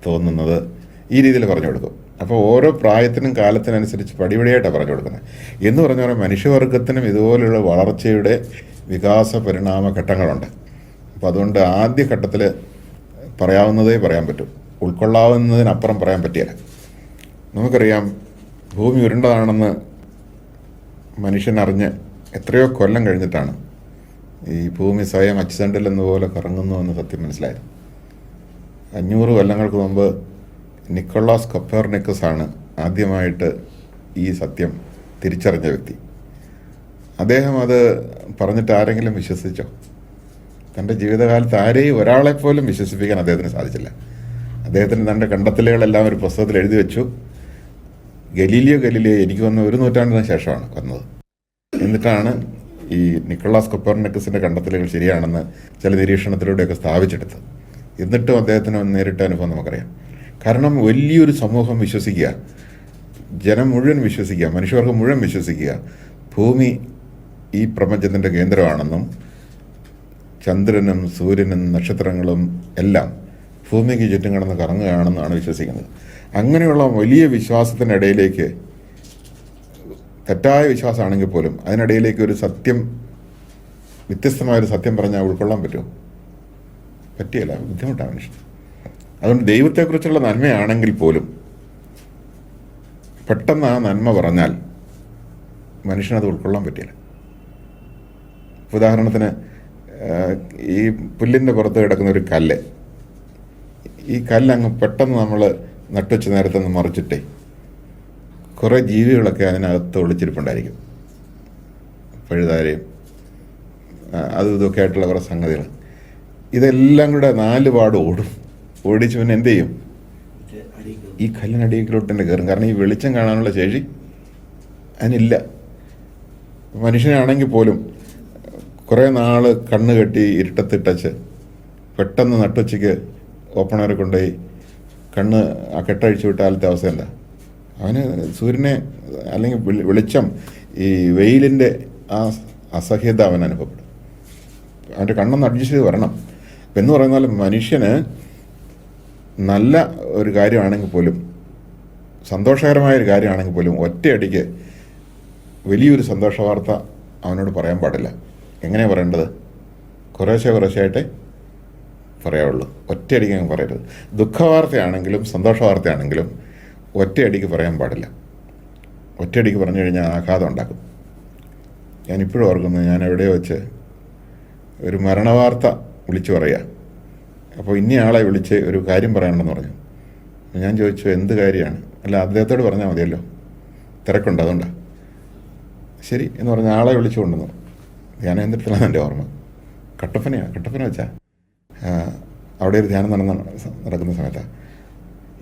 തോന്നുന്നത്. ഈ രീതിയിൽ പറഞ്ഞു കൊടുക്കും. അപ്പോൾ ഓരോ പ്രായത്തിനും കാലത്തിനനുസരിച്ച് പടിപടിയായിട്ടാണ് പറഞ്ഞു കൊടുക്കുന്നത്. എന്ന് പറഞ്ഞാൽ മനുഷ്യവർഗത്തിനും ഇതുപോലുള്ള വളർച്ചയുടെ വികാസ പരിണാമ ഘട്ടങ്ങളുണ്ട്. അപ്പോൾ അതുകൊണ്ട് ആദ്യ ഘട്ടത്തിൽ പറയാവുന്നതേ പറയാൻ പറ്റും, ഉൾക്കൊള്ളാവുന്നതിനപ്പുറം പറയാൻ പറ്റില്ല. നമുക്കറിയാം ഭൂമി ഉരുണ്ടതാണെന്ന് മനുഷ്യനറിഞ്ഞ് എത്രയോ കൊല്ലം കഴിഞ്ഞിട്ടാണ് ഈ ഭൂമി സ്വയം അച്ചുതണ്ടിൽ എന്നപോലെ കറങ്ങുന്നു എന്ന് സത്യം മനസ്സിലായത്. 500 കൊല്ലങ്ങൾക്ക് മുമ്പ് നിക്കോളാസ് കൊപ്പേർനിക്കസ് ആണ് ആദ്യമായിട്ട് ഈ സത്യം തിരിച്ചറിഞ്ഞ വ്യക്തി. അദ്ദേഹം അത് പറഞ്ഞിട്ട് ആരെങ്കിലും വിശ്വസിച്ചോ? തൻ്റെ ജീവിതകാലത്ത് ആരെയും ഒരാളെപ്പോലും വിശ്വസിപ്പിക്കാൻ അദ്ദേഹത്തിന് സാധിച്ചില്ല. അദ്ദേഹത്തിന് തൻ്റെ കണ്ടെത്തലുകളെല്ലാം ഒരു പുസ്തകത്തിൽ എഴുതി വെച്ചു. ഗലീലിയോ എനിക്ക് വന്ന 1 നൂറ്റാണ്ടിന് ശേഷമാണ് വന്നത്. എന്നിട്ടാണ് ഈ നിക്കോളാസ് കൊപ്പേർനിക്കസിൻ്റെ കണ്ടെത്തലുകൾ ശരിയാണെന്ന് ചില നിരീക്ഷണത്തിലൂടെയൊക്കെ സ്ഥാപിച്ചെടുത്തത്. എന്നിട്ടും അദ്ദേഹത്തിന് നേരിട്ട അനുഭവം നമുക്കറിയാം. കാരണം വലിയൊരു സമൂഹം വിശ്വസിക്കുക, ജനം മുഴുവൻ വിശ്വസിക്കുക, മനുഷ്യവർഗം മുഴുവൻ വിശ്വസിക്കുക ഭൂമി ഈ പ്രപഞ്ചത്തിൻ്റെ കേന്ദ്രമാണെന്നും ചന്ദ്രനും സൂര്യനും നക്ഷത്രങ്ങളും എല്ലാം ഭൂമിക്ക് ചുറ്റും കിടന്ന് കറങ്ങുകയാണെന്നാണ് വിശ്വസിക്കുന്നത്. അങ്ങനെയുള്ള വലിയ വിശ്വാസത്തിനിടയിലേക്ക്, തെറ്റായ വിശ്വാസമാണെങ്കിൽ പോലും അതിനിടയിലേക്ക് ഒരു സത്യം, വ്യത്യസ്തമായൊരു സത്യം പറഞ്ഞാൽ ഉൾക്കൊള്ളാൻ പറ്റുമോ? പറ്റിയല്ല, ബുദ്ധിമുട്ടാണ് മനുഷ്യൻ. അതുകൊണ്ട് ദൈവത്തെക്കുറിച്ചുള്ള നന്മയാണെങ്കിൽ പോലും പെട്ടെന്ന് ആ നന്മ പറഞ്ഞാൽ മനുഷ്യനത് ഉൾക്കൊള്ളാൻ പറ്റില്ല. ഉദാഹരണത്തിന് ഈ പുല്ലിൻ്റെ പുറത്ത് കിടക്കുന്ന ഒരു കല്ല്, ഈ കല്ലങ്ങ് പെട്ടെന്ന് നമ്മൾ നട്ടുവെച്ച് നേരത്തെ ഒന്ന് മറിച്ചിട്ടേ കുറേ ജീവികളൊക്കെ അതിനകത്ത് ഒളിച്ചിരിപ്പുണ്ടായിരിക്കും, പഴുതാരയും അതും ഇതൊക്കെ ആയിട്ടുള്ള കുറേ സംഗതികൾ. ഇതെല്ലാം കൂടെ 4 പാട് ഓടിച്ച് പിന്നെ എന്ത് ചെയ്യും? ഈ കല്ലിനടിയിലോട്ട് തന്നെ കയറും. കാരണം ഈ വെളിച്ചം കാണാനുള്ള ശേഷി അതിനില്ല. മനുഷ്യനാണെങ്കിൽ പോലും കുറേ നാൾ കണ്ണ് കെട്ടി ഇരുട്ടത്തിട്ടച്ച് പെട്ടെന്ന് നട്ടുവച്ചയ്ക്ക് ഓപ്പണറെ കൊണ്ടുപോയി കണ്ണ് ആ കെട്ടഴിച്ചു വിട്ടാലത്തെ അവസ്ഥ എന്താ? അവന് സൂര്യനെ അല്ലെങ്കിൽ വെളിച്ചം, ഈ വെയിലിൻ്റെ ആ അസഹ്യത അവൻ അനുഭവപ്പെടും. അവൻ്റെ കണ്ണൊന്ന് അഡ്ജസ്റ്റ് ചെയ്ത് വരണം. എന്ന് പറയുന്നാൽ മനുഷ്യന് നല്ല ഒരു കാര്യമാണെങ്കിൽ പോലും, സന്തോഷകരമായൊരു കാര്യമാണെങ്കിൽ പോലും ഒറ്റയടിക്ക് വലിയൊരു സന്തോഷ വാർത്ത അവനോട് പറയാൻ പാടില്ല. എങ്ങനെയാണ് പറയേണ്ടത്? കുറേശ്ശായിട്ടേ പറയാവുള്ളൂ, ഒറ്റയടിക്ക് അങ്ങ് പറയരുത്. ദുഃഖവാർത്തയാണെങ്കിലും സന്തോഷ വാർത്തയാണെങ്കിലും ഒറ്റയടിക്ക് പറയാൻ പാടില്ല. ഒറ്റയടിക്ക് പറഞ്ഞു കഴിഞ്ഞാൽ ആഘാതം ഉണ്ടാക്കും. ഞാനിപ്പോഴും ഓർക്കുന്നു, ഞാൻ എവിടെയോ വെച്ച് ഒരു മരണവാർത്ത വിളിച്ചു പറയുക. അപ്പോൾ ഇന്നയാളെ വിളിച്ച് ഒരു കാര്യം പറയാനുണ്ടെന്ന് പറഞ്ഞു. ഞാൻ ചോദിച്ചു എന്ത് കാര്യമാണ്? അല്ല, അദ്ദേഹത്തോട് പറഞ്ഞാൽ മതിയല്ലോ, തിരക്കുണ്ട് അതുകൊണ്ടാണ്. ശരി എന്ന് പറഞ്ഞ ആളെ വിളിച്ചു കൊണ്ടുവന്നു. ധ്യാനം എന്നിടത്തിലാണ് എൻ്റെ ഓർമ്മ. കട്ടപ്പന വെച്ചാൽ അവിടെ ഒരു ധ്യാനം നടക്കുന്ന സമയത്താണ്.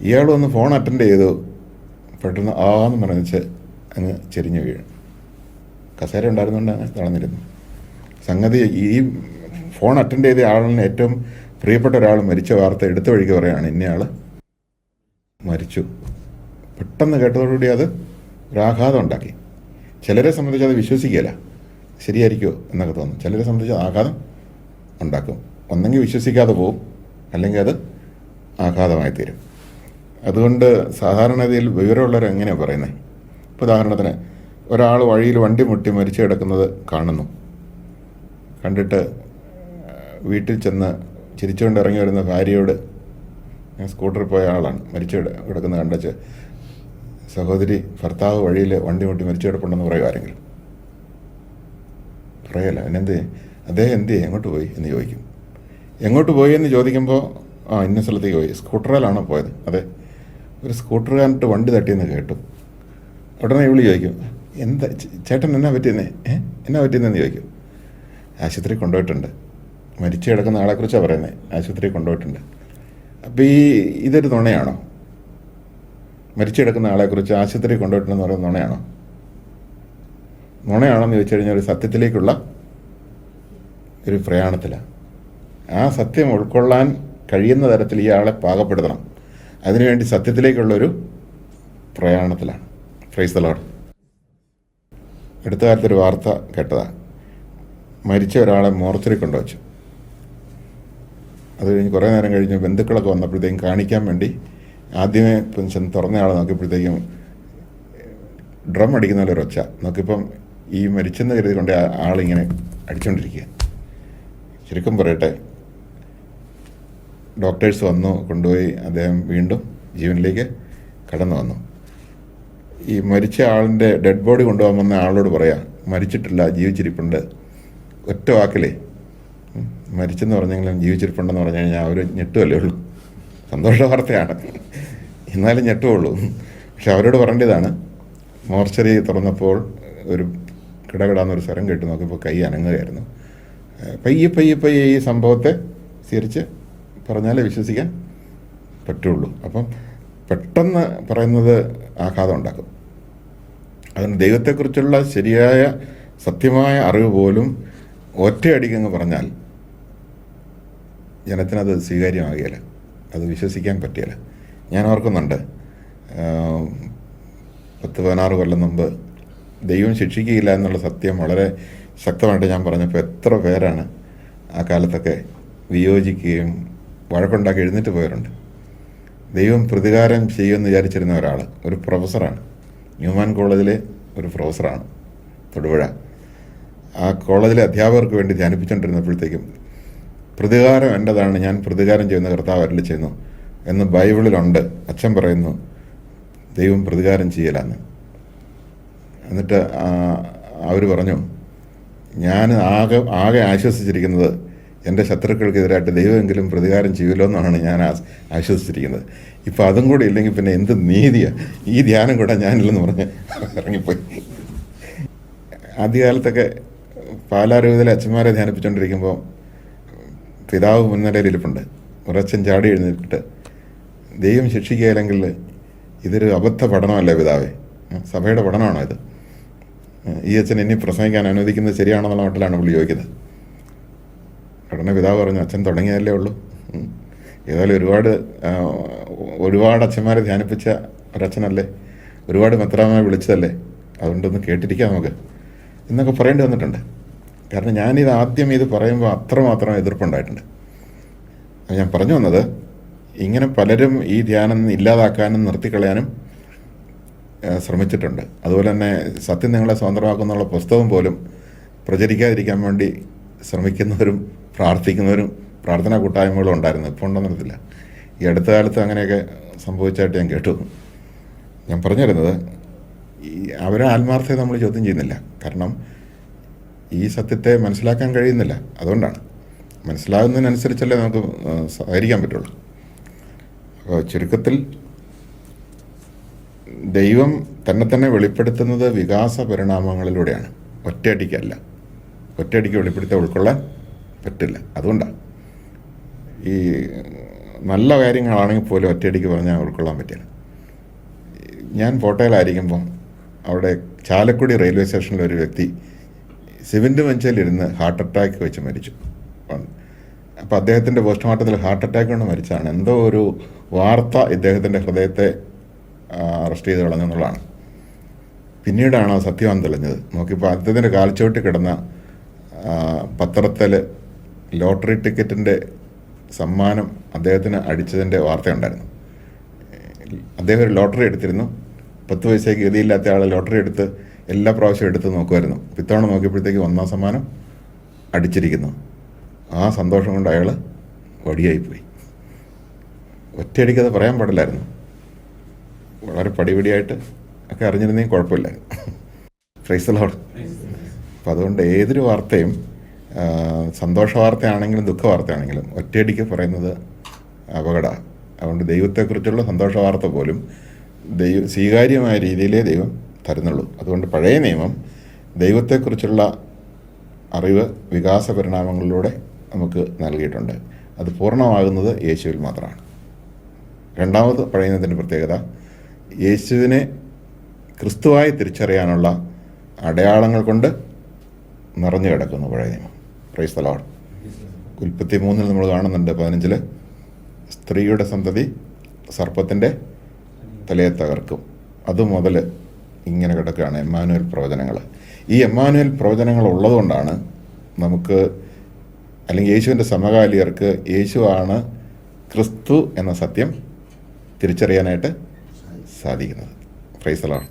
ഇയാൾ വന്ന് ഫോൺ അറ്റൻഡ് ചെയ്തു. പെട്ടെന്ന് ആന്ന് പറഞ്ഞ് അങ്ങ് ചെരിഞ്ഞു വീഴും. കസേര ഉണ്ടായിരുന്നുകൊണ്ട് അങ്ങ് തളർന്നിരുന്നു. സംഗതി ഈ ഫോൺ അറ്റൻഡ് ചെയ്ത ആളിന് ഏറ്റവും പ്രിയപ്പെട്ട ഒരാൾ മരിച്ച വാർത്ത എടുത്ത വഴിക്ക് പറയുകയാണ്, ഇന്നയാൾ മരിച്ചു. പെട്ടെന്ന് കേട്ടതോടുകൂടി അത് ഒരാഘാതം ഉണ്ടാക്കി. ചിലരെ സംബന്ധിച്ച് അത് വിശ്വസിക്കുകയില്ല, ശരിയായിരിക്കുമോ എന്നൊക്കെ തോന്നും. ചിലരെ സംബന്ധിച്ച് ആഘാതം ഉണ്ടാക്കും. ഒന്നെങ്കിൽ വിശ്വസിക്കാതെ പോവും, അല്ലെങ്കിൽ അത് ആഘാതമായി തീരും. അതുകൊണ്ട് സാധാരണഗതിയിൽ വിവരമുള്ളവർ എങ്ങനെയാണ് പറയുന്നത്? ഇപ്പോൾ ഉദാഹരണത്തിന് ഒരാൾ വഴിയിൽ വണ്ടി മുട്ടി മരിച്ചു കിടക്കുന്നത് കാണുന്നു. കണ്ടിട്ട് വീട്ടിൽ ചെന്ന് ചിരിച്ചുകൊണ്ട് ഇറങ്ങി വരുന്ന ഭാര്യയോട്, സ്കൂട്ടറിൽ പോയ ആളാണ്, മരിച്ചു കിടക്കുന്നത് കണ്ടച്ച്, സഹോദരി ഭർത്താവ് വഴിയിൽ വണ്ടി മുട്ടി മരിച്ചു കിടപ്പുണ്ടെന്ന് പറയുക ആരെങ്കിലും? പറയല്ല. എന്നെന്ത് അദ്ദേഹം എന്ത് ചെയ്യും, എങ്ങോട്ട് പോയി എന്ന് ചോദിക്കും. എങ്ങോട്ട് പോയി എന്ന് ചോദിക്കുമ്പോൾ ഇന്ന സ്ഥലത്തേക്ക് പോയി. സ്കൂട്ടറിലാണോ പോയത്? അതെ. ഒരു സ്കൂട്ടറുകാരനിട്ട് വണ്ടി തട്ടിയെന്ന് കേട്ടു. ഉടനെ ഇവിളി ചോദിക്കും, എന്താ ചേട്ടൻ എന്നാ പറ്റിയെന്നേ, എന്നാ പറ്റിയെന്ന് ചോദിക്കും. ആശുപത്രി കൊണ്ടുപോയിട്ടുണ്ട്. മരിച്ചു കിടക്കുന്ന ആളെക്കുറിച്ചാണ് പറയുന്നത്. ആശുപത്രി കൊണ്ടുപോയിട്ടുണ്ട്. അപ്പോൾ ഇതൊരു നുണയാണോ? മരിച്ചു കിടക്കുന്ന ആളെക്കുറിച്ച് ആശുപത്രി കൊണ്ടുപോയിട്ടുണ്ടെന്ന് പറയുന്നത് നുണയാണോ? നുണയാണെന്ന് ചോദിച്ചു കഴിഞ്ഞാൽ ഒരു സത്യത്തിലേക്കുള്ള ഒരു പ്രയാണത്തിലാണ്. ആ സത്യം ഉൾക്കൊള്ളാൻ കഴിയുന്ന തരത്തിൽ ഈ ആളെ പാകപ്പെടുത്തണം. അതിനുവേണ്ടി സത്യത്തിലേക്കുള്ളൊരു പ്രയാണത്തിലാണ്. Praise the Lord. അടുത്ത കാലത്തൊരു വാർത്ത കേട്ടതാണ്. മരിച്ച ഒരാളെ മോർച്ചറി കൊണ്ടുവച്ചു. അത് കഴിഞ്ഞ് കുറേ നേരം കഴിഞ്ഞ് ബന്ധുക്കളൊക്കെ വന്നപ്പോഴത്തേക്കും കാണിക്കാൻ വേണ്ടി ആദ്യമേ ചെന്ന് തുറന്നയാളെ നോക്കിയപ്പോഴത്തേക്കും ഡ്രം അടിക്കുന്ന പോലെ ഒരൊച്ച നോക്കിയപ്പം ഈ മരിച്ചെന്ന് കരുതി കൊണ്ട് ആളിങ്ങനെ അടിച്ചുകൊണ്ടിരിക്കുക. ശരിക്കും പറയട്ടെ, ഡോക്ടേഴ്സ് വന്നു, കൊണ്ടുപോയി. അദ്ദേഹം വീണ്ടും ജീവനിലേക്ക് കടന്നു വന്നു. ഈ മരിച്ച ആളിൻ്റെ ഡെഡ് ബോഡി കൊണ്ടുപോകാൻ വന്ന ആളോട് പറയാം, മരിച്ചിട്ടില്ല, ജീവിച്ചിരിപ്പുണ്ട്. ഒറ്റ വാക്കിലേ മരിച്ചെന്ന് പറഞ്ഞെങ്കിലും ജീവിച്ചിരിപ്പുണ്ടെന്ന് പറഞ്ഞു കഴിഞ്ഞാൽ അവർ ഞെട്ടുമല്ലേ ഉള്ളൂ. സന്തോഷ വാർത്തയാണ്, എന്നാലും ഞെട്ടുള്ളൂ. പക്ഷെ അവരോട് പറയേണ്ടതാണ്, മോർച്ചറി തുറന്നപ്പോൾ ഒരു കിടകിടാന്നൊരു സ്വരം കേട്ട് നോക്കിയപ്പോൾ കൈ അനങ്ങുകയായിരുന്നു. പയ്യെ പയ്യെ പയ്യെ ഈ സംഭവത്തെ സ്വീകരിച്ച് പറഞ്ഞാലേ വിശ്വസിക്കാൻ പറ്റുള്ളൂ. അപ്പം പെട്ടെന്ന് പറയുന്നത് ആഘാതം ഉണ്ടാക്കും. അതിന് ദൈവത്തെക്കുറിച്ചുള്ള ശരിയായ സത്യമായ അറിവ് പോലും ഒറ്റയടിക്കങ്ങ് പറഞ്ഞാൽ ജനത്തിനത് സ്വീകാര്യമാകുകയില്ല, അത് വിശ്വസിക്കാൻ പറ്റിയില്ല. ഞാൻ ഓർക്കുന്നുണ്ട്, 10-16 കൊല്ലം മുമ്പ് ദൈവം ശിക്ഷിക്കുകയില്ല എന്നുള്ള സത്യം വളരെ ശക്തമായിട്ട് ഞാൻ പറഞ്ഞപ്പോൾ എത്ര പേരാണ് ആ കാലത്തൊക്കെ വിയോജിക്കുകയും വഴക്കുണ്ടാക്കി എഴുന്നേറ്റ് പോയവരുണ്ട്. ദൈവം പ്രതികാരം ചെയ്യുമെന്ന് വിചാരിച്ചിരുന്ന ഒരാൾ, ഒരു പ്രൊഫസറാണ്, ന്യൂമാൻ കോളേജിലെ ഒരു പ്രൊഫസറാണ്, തൊടുപുഴ. ആ കോളേജിലെ അധ്യാപകർക്ക് വേണ്ടി ധ്യാനിപ്പിച്ചുകൊണ്ടിരുന്നപ്പോഴത്തേക്കും പ്രതികാരം എൻ്റെതാണ്, ഞാൻ പ്രതികാരം ചെയ്യുന്ന കർത്താവ് അരുളി ചെയ്യുന്നു എന്ന് ബൈബിളിലുണ്ട്. അച്ഛൻ പറയുന്നു ദൈവം പ്രതികാരം ചെയ്യലാന്ന്. എന്നിട്ട് അവർ പറഞ്ഞു, ഞാൻ ആകെ ആശ്വസിച്ചിരിക്കുന്നത് എൻ്റെ ശത്രുക്കൾക്കെതിരായിട്ട് ദൈവമെങ്കിലും പ്രതികാരം ചെയ്യുമല്ലോ എന്നാണ് ഞാൻ ആശ്വസിച്ചിരിക്കുന്നത്. ഇപ്പം അതും കൂടി ഇല്ലെങ്കിൽ പിന്നെ എന്ത് നീതിയാണ്, ഈ ധ്യാനം കൂടെ ഞാനില്ലെന്ന് പറഞ്ഞ് ഇറങ്ങിപ്പോയി. ആദ്യകാലത്തൊക്കെ പാലാരൂപതയിലെ അച്ഛന്മാരെ ധ്യാനിപ്പിച്ചുകൊണ്ടിരിക്കുമ്പോൾ പിതാവ് മുൻനിരയിൽ ഇരിപ്പുണ്ട്. ഒരച്ഛൻ ചാടി എഴുന്നേറ്റിട്ട്, ദൈവം ശിക്ഷിക്കുകയില്ലെങ്കിൽ ഇതൊരു അബദ്ധ പഠനമല്ലേ പിതാവേ, സഭയുടെ പഠനമാണോ ഇത്? ഈ അച്ഛൻ ഇനി പ്രസംഗിക്കാൻ അനുവദിക്കുന്നത് ശരിയാണെന്നുള്ള മട്ടിലാണ് പുള്ളി ചോദിക്കുന്നത്. ഉടനെ പിതാവ് പറഞ്ഞു, അച്ഛൻ തുടങ്ങിയതല്ലേ ഉള്ളൂ, ഏതായാലും ഒരുപാട് അച്ഛന്മാരെ ധ്യാനിപ്പിച്ച ഒരച്ഛനല്ലേ, ഒരുപാട് മെത്രാന്മാരെ വിളിച്ചതല്ലേ, അതുകൊണ്ടൊന്ന് കേട്ടിരിക്കാം നമുക്ക് എന്നൊക്കെ പറയേണ്ടി വന്നിട്ടുണ്ട്. കാരണം ഞാനിത് ആദ്യം ഇത് പറയുമ്പോൾ അത്രമാത്രം എതിർപ്പുണ്ടായിട്ടുണ്ട്. ഞാൻ പറഞ്ഞു വന്നത്, ഇങ്ങനെ പലരും ഈ ധ്യാനം ഇല്ലാതാക്കാനും നിർത്തിക്കളയാനും ശ്രമിച്ചിട്ടുണ്ട്. അതുപോലെ തന്നെ സത്യം നിങ്ങളെ സ്വതന്ത്രമാക്കുന്നുള്ള പുസ്തകം പോലും പ്രചരിക്കാതിരിക്കാൻ വേണ്ടി ശ്രമിക്കുന്നവരും പ്രാർത്ഥിക്കുന്നവരും പ്രാർത്ഥനാ കൂട്ടായ്മകളും ഉണ്ടായിരുന്നു. ഇപ്പോൾ ഉണ്ടെന്നില്ല. ഈ അടുത്ത കാലത്ത് അങ്ങനെയൊക്കെ സംഭവിച്ചായിട്ട് ഞാൻ കേട്ടു. ഞാൻ പറഞ്ഞു തരുന്നത്, അവരെ ആത്മാർത്ഥത നമ്മൾ ചോദ്യം ചെയ്യുന്നില്ല. കാരണം ഈ സത്യത്തെ മനസ്സിലാക്കാൻ കഴിയുന്നില്ല. അതുകൊണ്ടാണ്, മനസ്സിലാകുന്നതിനനുസരിച്ചല്ലേ നമുക്ക് സഹകരിക്കാൻ പറ്റുള്ളൂ. അപ്പോൾ ചുരുക്കത്തിൽ ദൈവം തന്നെ വെളിപ്പെടുത്തുന്നത് വികാസ പരിണാമങ്ങളിലൂടെയാണ്, ഒറ്റയടിക്കല്ല. ഒറ്റയടിക്ക് വെളിപ്പെടുത്താൻ ഉൾക്കൊള്ളാൻ പറ്റില്ല. അതുകൊണ്ടാണ് ഈ നല്ല കാര്യങ്ങളാണെങ്കിൽ പോലും ഒറ്റയടിക്ക് പറഞ്ഞാൽ ഉൾക്കൊള്ളാൻ പറ്റില്ല. ഞാൻ കോട്ടയിലായിരിക്കുമ്പം അവിടെ ചാലക്കുടി റെയിൽവേ സ്റ്റേഷനിൽ ഒരു വ്യക്തി സിമൻറ്റ് ബെഞ്ചിലിരുന്ന് ഹാർട്ട് അറ്റാക്ക് വെച്ച് മരിച്ചു. അപ്പോൾ അദ്ദേഹത്തിൻ്റെ പോസ്റ്റ്മോർട്ടത്തിൽ ഹാർട്ട് അറ്റാക്ക് കൊണ്ട് മരിച്ചതാണ്. എന്തോ ഒരു വാർത്ത ഇദ്ദേഹത്തിൻ്റെ ഹൃദയത്തെ അറസ്റ്റ് ചെയ്ത് കളഞ്ഞെന്നുള്ളതാണ്. പിന്നീടാണ് സത്യവാൻ തെളിഞ്ഞത്. നോക്കിയപ്പോൾ അദ്ദേഹത്തിൻ്റെ കാൽച്ചുവട്ടിൽ കിടന്ന പത്രത്തിൽ ലോട്ടറി ടിക്കറ്റിൻ്റെ സമ്മാനം അദ്ദേഹത്തിന് അടിച്ചതിൻ്റെ വാർത്തയുണ്ടായിരുന്നു. അദ്ദേഹം ഒരു ലോട്ടറി എടുത്തിരുന്നു. 10 പൈസയ്ക്ക് ഗതിയില്ലാത്ത ആൾ ലോട്ടറി എടുത്ത് എല്ലാ പ്രാവശ്യവും എടുത്ത് നോക്കുമായിരുന്നു. ഇത്തവണ നോക്കിയപ്പോഴത്തേക്ക് 1ാം സമ്മാനം അടിച്ചിരിക്കുന്നു. ആ സന്തോഷം കൊണ്ട് അയാൾ വടിയായിപ്പോയി. ഒറ്റയടിക്കത് പറയാൻ പാടില്ലായിരുന്നു. വളരെ പടിപടിയായിട്ട് ഒക്കെ അറിഞ്ഞിരുന്നെങ്കിൽ കുഴപ്പമില്ലായിരുന്നു. Price the Lord. അപ്പം അതുകൊണ്ട് ഏതൊരു വാർത്തയും സന്തോഷ വാർത്തയാണെങ്കിലും ദുഃഖ വാർത്തയാണെങ്കിലും ഒറ്റയടിക്ക് പറയുന്നത് അപകടമാണ്. അതുകൊണ്ട് ദൈവത്തെക്കുറിച്ചുള്ള സന്തോഷ വാർത്ത പോലും സ്വീകാര്യമായ രീതിയിലേ ദൈവം തരുന്നുള്ളൂ. അതുകൊണ്ട് പഴയ നിയമം ദൈവത്തെക്കുറിച്ചുള്ള അറിവ് വികാസ പരിണാമങ്ങളിലൂടെ നമുക്ക് നൽകിയിട്ടുണ്ട്. അത് പൂർണ്ണമാകുന്നത് യേശുവിൽ മാത്രമാണ്. രണ്ടാമത് പഴയ നിയമത്തിൻ്റെ പ്രത്യേകത, യേശുവിനെ ക്രിസ്തുവായി തിരിച്ചറിയാനുള്ള അടയാളങ്ങൾ കൊണ്ട് നിറഞ്ഞു കിടക്കുന്നു പഴയ നിയമം. Price the Lord. ഉൽപ്പത്തി 3 നമ്മൾ കാണുന്നുണ്ട് 15 സ്ത്രീയുടെ സന്തതി സർപ്പത്തിൻ്റെ തലയെ തകർക്കും. അതുമുതൽ ഇങ്ങനെ കിടക്കുകയാണ് എമ്മാനുവേൽ പ്രവചനങ്ങൾ. ഈ എമ്മാനുവേൽ പ്രവചനങ്ങൾ ഉള്ളതുകൊണ്ടാണ് നമുക്ക്, അല്ലെങ്കിൽ യേശുവിൻ്റെ സമകാലികർക്ക് യേശുവാണ് ക്രിസ്തു എന്ന സത്യം തിരിച്ചറിയാനായിട്ട് സാധിക്കുന്നത്. Price the Lord.